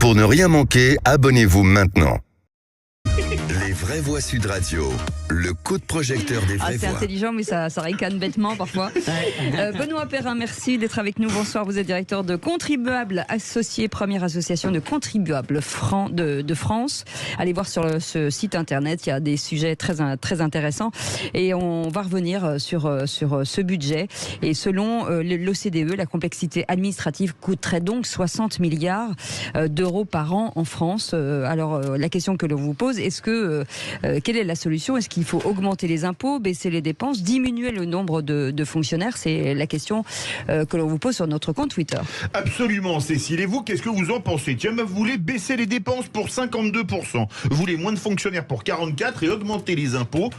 Pour ne rien manquer, abonnez-vous maintenant. Les vraies voix Sud Radio, le coup de projecteur des vraies c'est voix. intelligent, mais ça ricane bêtement parfois. Benoît Perrin, merci d'être avec nous. Bonsoir, vous êtes directeur de Contribuables Associés, première association de contribuables de France. Allez voir sur ce site internet, il y a des sujets très intéressants. Et on va revenir sur ce budget. Et selon l'OCDE, la complexité administrative coûterait donc 60 milliards d'euros par an en France. Alors, la question que l'on vous pose, quelle est la solution ? Est-ce qu'il faut augmenter les impôts, baisser les dépenses, diminuer le nombre de fonctionnaires ? C'est la question que l'on vous pose sur notre compte Twitter. Absolument, Cécile. Et vous, qu'est-ce que vous en pensez ? Tiens, vous voulez baisser les dépenses pour 52%. Vous voulez moins de fonctionnaires pour 44% et augmenter les impôts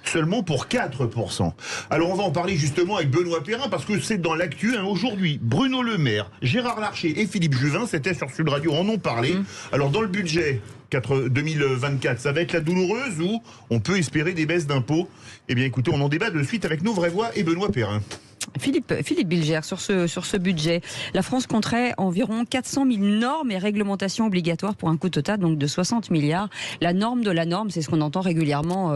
seulement pour 4%. Alors on va en parler justement avec Benoît Perrin parce que c'est dans l'actu aujourd'hui. Bruno Le Maire, Gérard Larcher et Philippe Juvin, c'était sur Sud Radio, en ont parlé. Alors dans le budget 2024, ça va être la douloureuse ou on peut espérer des baisses d'impôts ? Eh bien écoutez, on en débat de suite avec nos vraies voix et Benoît Perrin. Philippe Bilger, sur ce budget, la France compterait environ 400 000 normes et réglementations obligatoires pour un coût total donc de 60 milliards. La norme de la norme, c'est ce qu'on entend régulièrement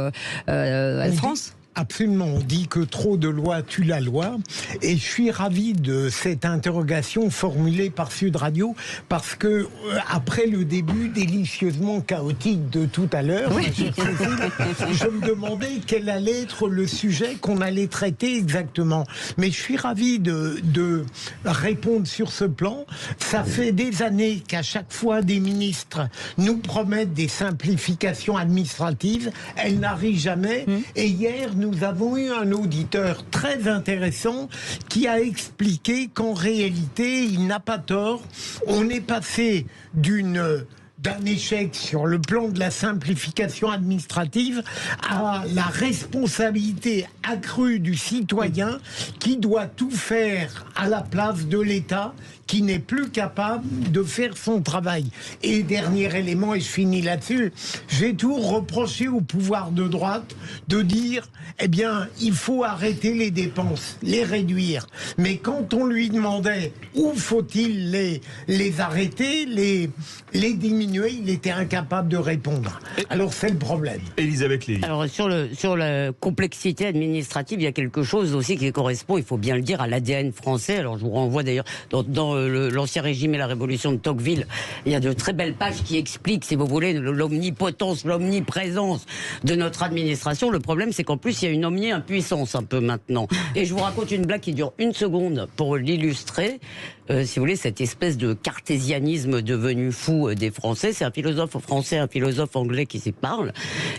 à France. Absolument, on dit que trop de lois tue la loi et je suis ravi de cette interrogation formulée par Sud Radio parce que après le début délicieusement chaotique de tout à l'heure, je me demandais quel allait être le sujet qu'on allait traiter exactement. Mais je suis ravi de répondre sur ce plan. Ça fait des années qu'à chaque fois des ministres nous promettent des simplifications administratives, elles n'arrivent jamais et hier nous avons eu un auditeur très intéressant qui a expliqué qu'en réalité, il n'a pas tort. On est passé d'un échec sur le plan de la simplification administrative à la responsabilité accrue du citoyen qui doit tout faire à la place de l'État qui n'est plus capable de faire son travail. Et dernier élément, et je finis là-dessus, j'ai tout reproché au pouvoir de droite de dire, eh bien, il faut arrêter les dépenses, les réduire. Mais quand on lui demandait où faut-il les arrêter, les diminuer, il était incapable de répondre. Alors c'est le problème. Elisabeth Lévy. Alors sur la complexité administrative, il y a quelque chose aussi qui correspond, il faut bien le dire, à l'ADN français. Alors je vous renvoie d'ailleurs dans l'Ancien Régime et la Révolution de Tocqueville, il y a de très belles pages qui expliquent, si vous voulez, l'omnipotence, l'omniprésence de notre administration. Le problème, c'est qu'en plus, il y a une omni-impuissance un peu maintenant. Et je vous raconte une blague qui dure une seconde pour l'illustrer. Si vous voulez, cette espèce de cartésianisme devenu fou des Français, c'est un philosophe français, un philosophe anglais qui s'y parle,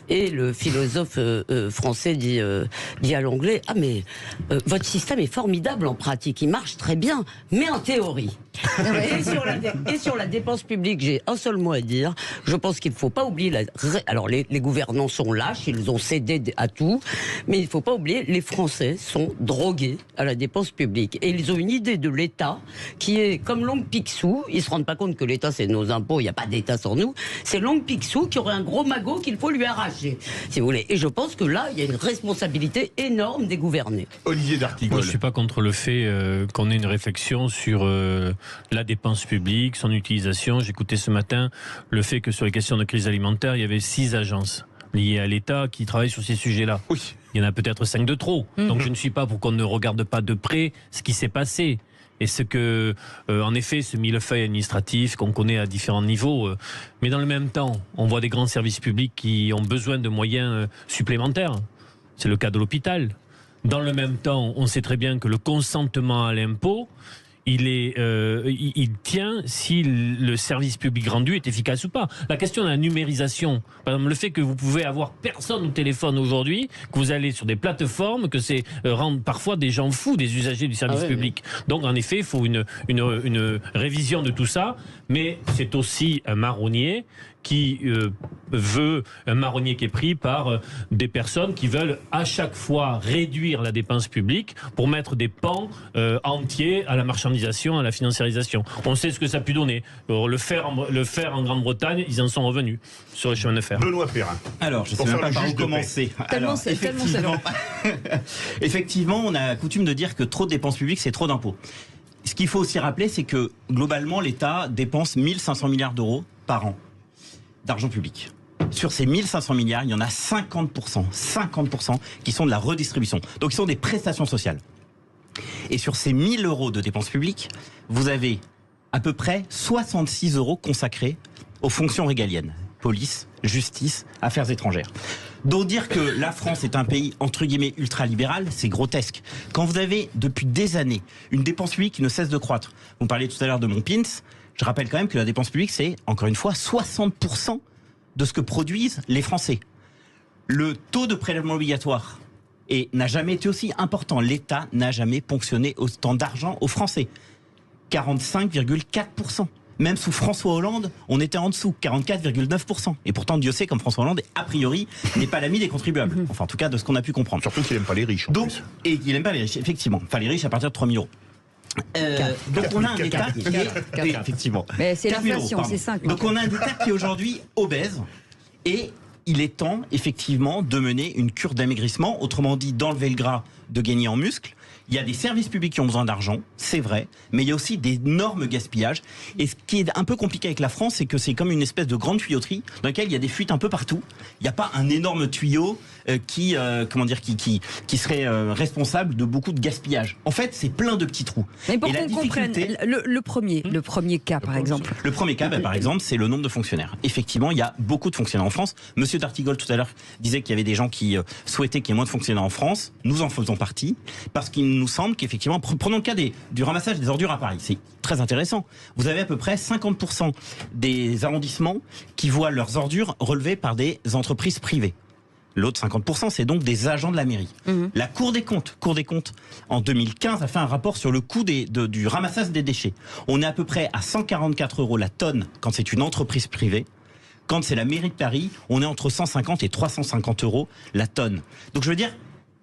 et le philosophe français dit à l'anglais, ah mais votre système est formidable en pratique, il marche très bien, mais en théorie. Et sur la dépense publique, j'ai un seul mot à dire. Je pense qu'il ne faut pas oublier. Alors, les gouvernants sont lâches, ils ont cédé à tout, mais il ne faut pas oublier, les Français sont drogués à la dépense publique. Et ils ont une idée de l'État qui est comme l'oncle Picsou. Ils ne se rendent pas compte que l'État, c'est nos impôts, il n'y a pas d'État sans nous. C'est l'oncle Picsou qui aurait un gros magot qu'il faut lui arracher, si vous voulez. Et je pense que là, il y a une responsabilité énorme des gouvernés. Olivier D'Artigol. Moi, je ne suis pas contre le fait qu'on ait une réflexion sur la dépense publique, son utilisation. J'écoutais ce matin le fait que sur les questions de crise alimentaire, il y avait 6 agences liées à l'État qui travaillent sur ces sujets-là. Oui. Il y en a peut-être 5 de trop. Donc je ne suis pas pour qu'on ne regarde pas de près ce qui s'est passé. Et ce que, en effet, ce millefeuille administratif qu'on connaît à différents niveaux. Mais dans le même temps, on voit des grands services publics qui ont besoin de moyens supplémentaires. C'est le cas de l'hôpital. Dans le même temps, on sait très bien que le consentement à l'impôt, il tient si le service public rendu est efficace ou pas. La question de la numérisation, par exemple, le fait que vous pouvez avoir personne au téléphone aujourd'hui, que vous allez sur des plateformes, que c'est rendre parfois des gens fous, des usagers du service public. Donc en effet, il faut une révision de tout ça, mais c'est aussi un marronnier qui veut, un marronnier qui est pris par des personnes qui veulent à chaque fois réduire la dépense publique pour mettre des pans entiers à la marchandisation, à la financiarisation. On sait ce que ça a pu donner. Le fer en Grande-Bretagne, ils en sont revenus sur les chemins de fer. Benoît Perrin. Alors, je ne sais même pas par où commencer. Tellement c'est long. Effectivement, on a coutume de dire que trop de dépenses publiques, c'est trop d'impôts. ce qu'il faut aussi rappeler, c'est que globalement, l'État dépense 1500 milliards d'euros par an d'argent public. Sur ces 1500 milliards, il y en a 50% qui sont de la redistribution. Donc, ils sont des prestations sociales. Et sur ces 1000 euros de dépenses publiques, vous avez à peu près 66 euros consacrés aux fonctions régaliennes. Police, justice, affaires étrangères. Donc dire que la France est un pays entre guillemets ultra-libéral, c'est grotesque. Quand vous avez depuis des années une dépense publique qui ne cesse de croître, vous parliez tout à l'heure de mon pins, je rappelle quand même que la dépense publique c'est encore une fois 60% de ce que produisent les Français. Le taux de prélèvement obligatoire n'a jamais été aussi important. L'État n'a jamais ponctionné autant d'argent aux Français. 45,4%. Même sous François Hollande, on était en dessous, 44,9%. Et pourtant, Dieu sait comme François Hollande, a priori, n'est pas l'ami des contribuables. Enfin, en tout cas, de ce qu'on a pu comprendre. Surtout qu'il n'aime pas les riches. Donc, et qu'il n'aime pas les riches, effectivement. Enfin, les riches à partir de 3 000 euros. Donc on a un État qui est... Effectivement. Mais c'est l'inflation, c'est 5. Donc on a un État qui est aujourd'hui obèse. Et il est temps, effectivement, de mener une cure d'amaigrissement. Autrement dit, d'enlever le gras, de gagner en muscles. Il y a des services publics qui ont besoin d'argent, c'est vrai, mais il y a aussi d'énormes gaspillages. Et ce qui est un peu compliqué avec la France, c'est que c'est comme une espèce de grande tuyauterie dans laquelle il y a des fuites un peu partout. Il n'y a pas un énorme tuyau qui serait responsable de beaucoup de gaspillage. En fait, c'est plein de petits trous. Mais pour qu'on comprenne, le premier cas, par exemple. Le premier cas, par exemple, c'est le nombre de fonctionnaires. Effectivement, il y a beaucoup de fonctionnaires en France. Monsieur D'Artigol, tout à l'heure, disait qu'il y avait des gens qui souhaitaient qu'il y ait moins de fonctionnaires en France. Nous en faisons partie, parce qu'il nous semble qu'effectivement, prenons le cas du ramassage des ordures à Paris, c'est très intéressant. Vous avez à peu près 50% des arrondissements qui voient leurs ordures relevées par des entreprises privées. L'autre 50%, c'est donc des agents de la mairie. La Cour des comptes, en 2015, a fait un rapport sur le coût du ramassage des déchets. On est à peu près à 144 € la tonne quand c'est une entreprise privée. Quand c'est la mairie de Paris, on est entre 150 et 350 € la tonne. Donc je veux dire,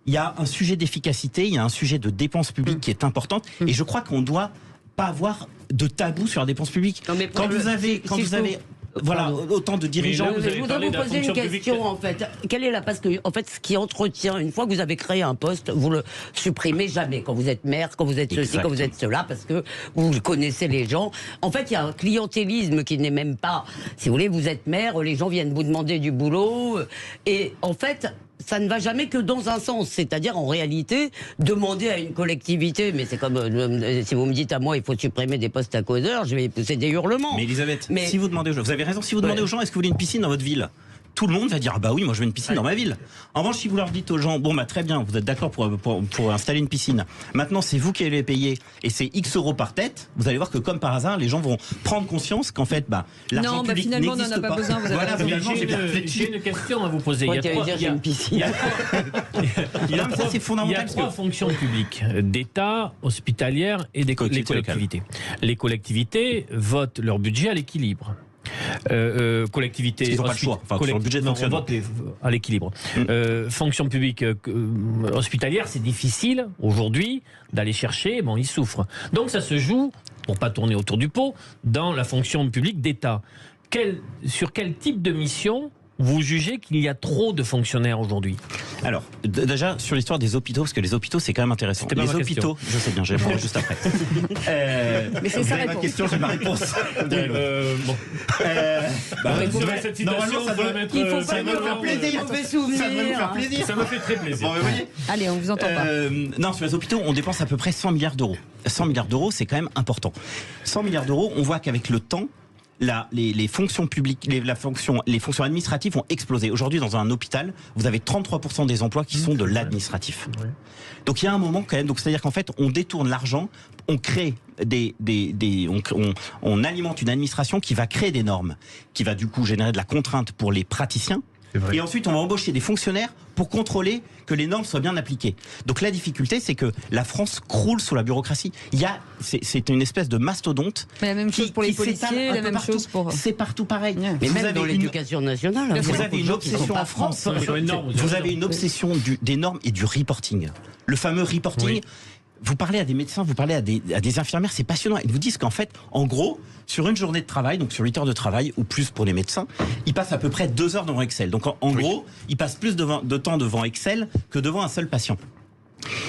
il y a un sujet d'efficacité, il y a un sujet de dépenses publiques qui est importante, et je crois qu'on ne doit pas avoir de tabou sur la dépense publique. Non, mais quand vous avez voilà, autant de dirigeants. Je voudrais vous poser une question en fait. Quelle est parce que en fait, ce qui entretient, une fois que vous avez créé un poste, vous le supprimez jamais. Quand vous êtes maire, quand vous êtes ceci, quand vous êtes cela, parce que vous connaissez les gens. En fait, il y a un clientélisme qui n'est même pas. Si vous voulez, vous êtes maire, les gens viennent vous demander du boulot, et en fait, ça ne va jamais que dans un sens, c'est-à-dire en réalité, demander à une collectivité, mais c'est comme si vous me dites à moi il faut supprimer des postes à causeurs, je vais pousser des hurlements. Mais Elisabeth, si vous demandez aux gens, vous avez raison, si vous demandez aux gens est-ce que vous voulez une piscine dans votre ville, tout le monde va dire ah bah oui, moi je veux une piscine dans ma ville. En revanche, si vous leur dites aux gens bon bah très bien, vous êtes d'accord pour installer une piscine, maintenant c'est vous qui allez payer et c'est X euros par tête, vous allez voir que comme par hasard les gens vont prendre conscience qu'en fait l'argent public finalement n'existe on n'en a pas besoin, vous voilà, avez j'ai une question à vous poser. Il y a trois fonctions publiques d'État, hospitalières et des collectivités. Les collectivités votent leur budget à l'équilibre. Collectivité, ils n'ont pas le choix. Enfin, sur le budget de fonctionnement. On vote à l'équilibre. Fonction publique hospitalière, c'est difficile aujourd'hui d'aller chercher. Bon, ils souffrent. Donc ça se joue, pour pas tourner autour du pot, dans la fonction publique d'État. Sur quel type de mission vous jugez qu'il y a trop de fonctionnaires aujourd'hui? Alors, déjà, sur l'histoire des hôpitaux, parce que les hôpitaux, c'est quand même intéressant. Les hôpitaux, je sais bien, je vais prendre juste après. Mais c'est ça ma question, j'ai ma réponse. Cette citation, ça doit mettre... Il faut pas nous faire plaisir, ça doit nous faire plaisir. Ça me fait très plaisir. Bon, vous voyez Allez, on vous entend pas. Non, sur les hôpitaux, on dépense à peu près 100 milliards d'euros. 100 milliards d'euros, c'est quand même important. 100 milliards d'euros, on voit qu'avec le temps, les fonctions publiques, les fonctions administratives ont explosé. Aujourd'hui, dans un hôpital, vous avez 33% des emplois qui sont de l'administratif. Ouais. Donc il y a un moment quand même. Donc c'est-à-dire qu'en fait, on détourne l'argent, on crée on alimente une administration qui va créer des normes, qui va du coup générer de la contrainte pour les praticiens. Et ensuite, on va embaucher des fonctionnaires pour contrôler que les normes soient bien appliquées. Donc la difficulté, c'est que la France croule sous la bureaucratie. C'est une espèce de mastodonte. Mais la même chose pour les policiers, la même chose pour... C'est partout pareil. Yeah. Mais même dans l'éducation nationale. Vous avez une obsession en France. Vous avez une obsession des normes et du reporting. Le fameux reporting... Oui. Vous parlez à des médecins, vous parlez à des infirmières, c'est passionnant. Ils vous disent qu'en fait, en gros, sur une journée de travail, donc sur 8 heures de travail, ou plus pour les médecins, ils passent à peu près 2 heures devant Excel. Donc en gros, ils passent plus de temps devant Excel que devant un seul patient.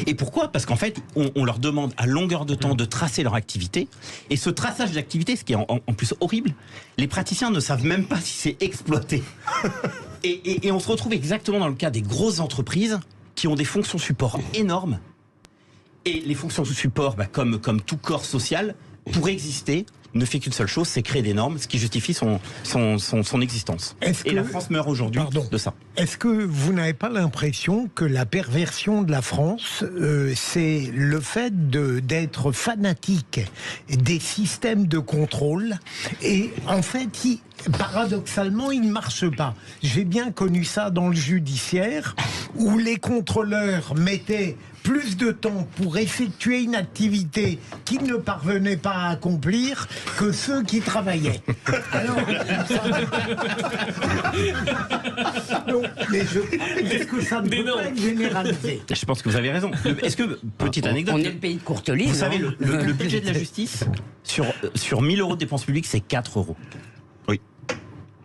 Et pourquoi ? Parce qu'en fait, on leur demande à longueur de temps de tracer leur activité. Et ce traçage d'activité, ce qui est en plus horrible, les praticiens ne savent même pas si c'est exploité. Et on se retrouve exactement dans le cas des grosses entreprises qui ont des fonctions support énormes. Et les fonctions support, comme tout corps social, pour exister, ne fait qu'une seule chose, c'est créer des normes, ce qui justifie son existence. Et la France meurt aujourd'hui de ça. Est-ce que vous n'avez pas l'impression que la perversion de la France, c'est le fait d'être fanatique des systèmes de contrôle et en fait, paradoxalement, ils ne marchent pas. J'ai bien connu ça dans le judiciaire où les contrôleurs mettaient plus de temps pour effectuer une activité qu'ils ne parvenaient pas à accomplir que ceux qui travaillaient. Alors, est-ce que ça ne peut pas être généralisé ? Je pense que vous avez raison. Est-ce que, petite anecdote... On est le pays de Courteline. Vous savez, le budget de la justice, sur 1000 euros de dépenses publiques, c'est 4 euros. Oui.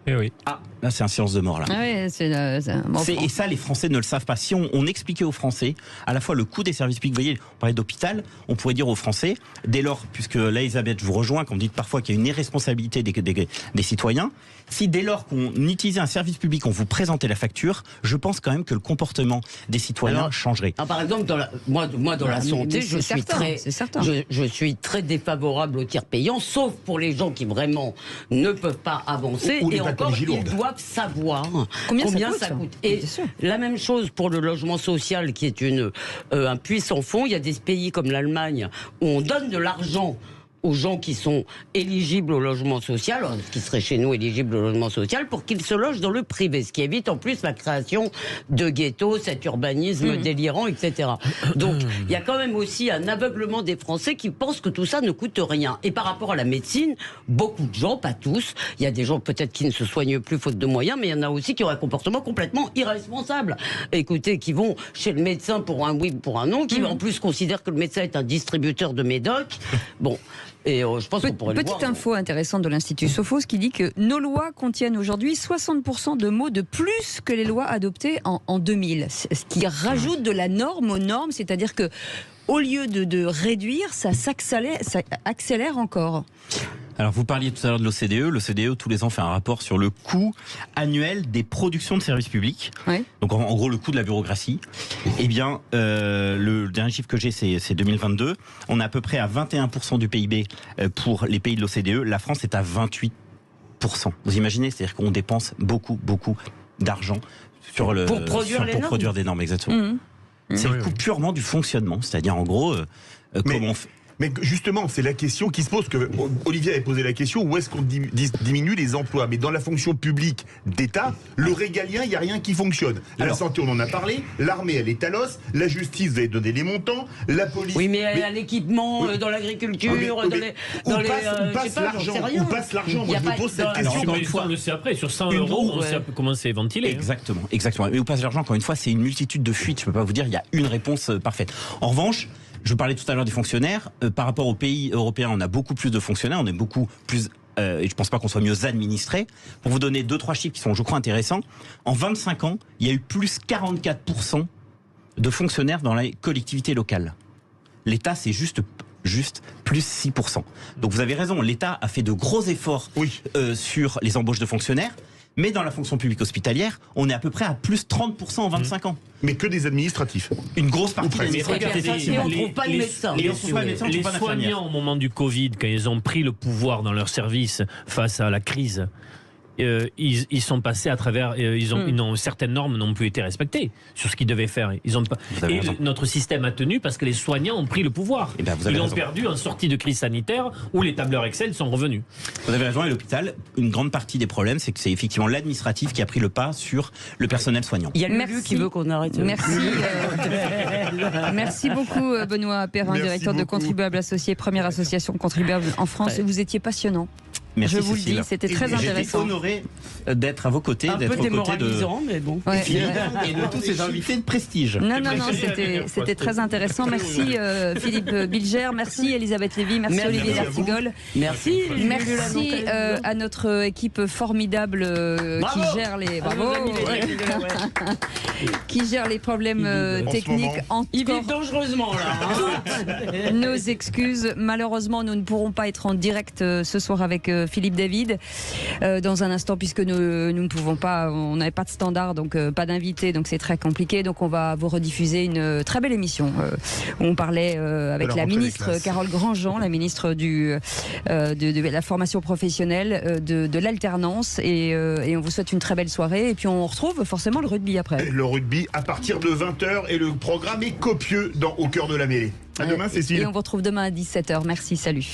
Et oui. Ah, là, c'est un silence de mort, là. Ah ouais, Et ça, les Français ne le savent pas. Si on expliquait aux Français à la fois le coût des services publics, vous voyez, on parlait d'hôpital, on pourrait dire aux Français, dès lors, puisque là, Elisabeth, je vous rejoins, quand on dit parfois qu'il y a une irresponsabilité des citoyens, si dès lors qu'on utilisait un service public, on vous présentait la facture, je pense quand même que le comportement des citoyens changerait. Par exemple, moi, dans la santé, je suis très défavorable au tiers payant, sauf pour les gens qui vraiment ne peuvent pas avancer. Ou les et encore, pathologies lourdes. ils doivent savoir combien ça coûte. Et Et la même chose pour le logement social, qui est un puissant fonds. Il y a des pays comme l'Allemagne où on donne de l'argent aux gens qui sont éligibles au logement social, qui seraient chez nous éligibles au logement social, pour qu'ils se logent dans le privé, ce qui évite en plus la création de ghettos, cet urbanisme délirant, etc. Donc il y a quand même aussi un aveuglement des Français qui pensent que tout ça ne coûte rien. Et par rapport à la médecine, beaucoup de gens, pas tous, il y a des gens peut-être qui ne se soignent plus faute de moyens, mais il y en a aussi qui ont un comportement complètement irresponsable. Écoutez, qui vont chez le médecin pour un oui, pour un non, qui en plus considèrent que le médecin est un distributeur de médocs. Bon. Et je pense qu'on pourrait le voir. Petite info intéressante de l'Institut Sophos qui dit que nos lois contiennent aujourd'hui 60% de mots de plus que les lois adoptées en 2000. Ce qui rajoute de la norme aux normes, c'est-à-dire que au lieu de réduire, ça accélère encore. Alors, vous parliez tout à l'heure de l'OCDE. L'OCDE, tous les ans, fait un rapport sur le coût annuel des productions de services publics. Oui. Donc, en gros, le coût de la bureaucratie. Eh bien, le dernier chiffre que j'ai, c'est 2022. On est à peu près à 21% du PIB pour les pays de l'OCDE. La France est à 28%. Vous imaginez ? C'est-à-dire qu'on dépense beaucoup, beaucoup d'argent pour produire des normes, exactement. C'est le coût purement du fonctionnement. C'est-à-dire, en gros, comment on fait. Mais justement, c'est la question qui se pose, que Olivier avait posé la question, où est-ce qu'on diminue les emplois ? Mais dans la fonction publique d'État, le régalien, il n'y a rien qui fonctionne. La santé, on en a parlé, l'armée, elle est à l'os, la justice, vous avez donné les montants, la police... Oui, mais elle a l'équipement dans l'agriculture, où passe l'argent Moi, je me pose cette question. Encore une fois, on le sait après, sur 100 euros, on sait comment c'est ventilé. Exactement. Mais où passe l'argent, encore une fois, c'est une multitude de fuites. Je ne peux pas vous dire, il y a une réponse parfaite. En revanche, je parlais tout à l'heure des fonctionnaires. Par rapport aux pays européens, on a beaucoup plus de fonctionnaires, on est beaucoup plus... et je ne pense pas qu'on soit mieux administré. Pour vous donner 2-3 chiffres qui sont, je crois, intéressants. En 25 ans, il y a eu plus 44% de fonctionnaires dans les collectivités locales. L'État, c'est juste plus 6%. Donc vous avez raison, l'État a fait de gros efforts sur les embauches de fonctionnaires. Mais dans la fonction publique hospitalière, on est à peu près à plus 30% en 25 ans. Mais que des administratifs. Une grosse partie des administratifs. Et on ne trouve pas de médecins. Les soignants, au moment du Covid, quand ils ont pris le pouvoir dans leur service face à la crise, ils sont passés à travers, certaines normes n'ont plus été respectées sur ce qu'ils devaient faire. Notre système a tenu parce que les soignants ont pris le pouvoir. Ils ont perdu en sortie de crise sanitaire où les tableurs Excel sont revenus. Vous avez raison, et l'hôpital, une grande partie des problèmes, c'est que c'est effectivement l'administratif qui a pris le pas sur le personnel soignant. Il y a Lulu qui veut qu'on arrête. Merci. Merci beaucoup Benoît Perrin, directeur de Contribuables Associés, première association contribuable en France. Vous étiez passionnant. Merci, Je vous le Cécile. dis, c'était très J'étais intéressant. honoré d'être à vos côtés, Un d'être peu aux côtés de démoralisant, mais bon. Ouais, Philippe ouais. et de tous ces invités de prestige. Non, c'était très intéressant. Merci Philippe Bilger, merci Elisabeth Lévy, merci Olivier D'Artigol. Merci. Merci à notre équipe formidable qui gère les qui gère les problèmes techniques. Ils vivent dangereusement là. Nos excuses. Malheureusement, nous ne pourrons pas être en direct ce soir avec Philippe David dans un instant puisque nous ne pouvons pas, on n'avait pas de standard, donc pas d'invité, donc c'est très compliqué. Donc on va vous rediffuser une très belle émission où on parlait avec la ministre Carole Grandjean, la ministre de la formation professionnelle, de l'alternance, et on vous souhaite une très belle soirée. Et puis on retrouve forcément le rugby après. Le rugby à partir de 20h et le programme est copieux au cœur de la mêlée. À demain, Cécile. Et on vous retrouve demain à 17h. Merci, salut.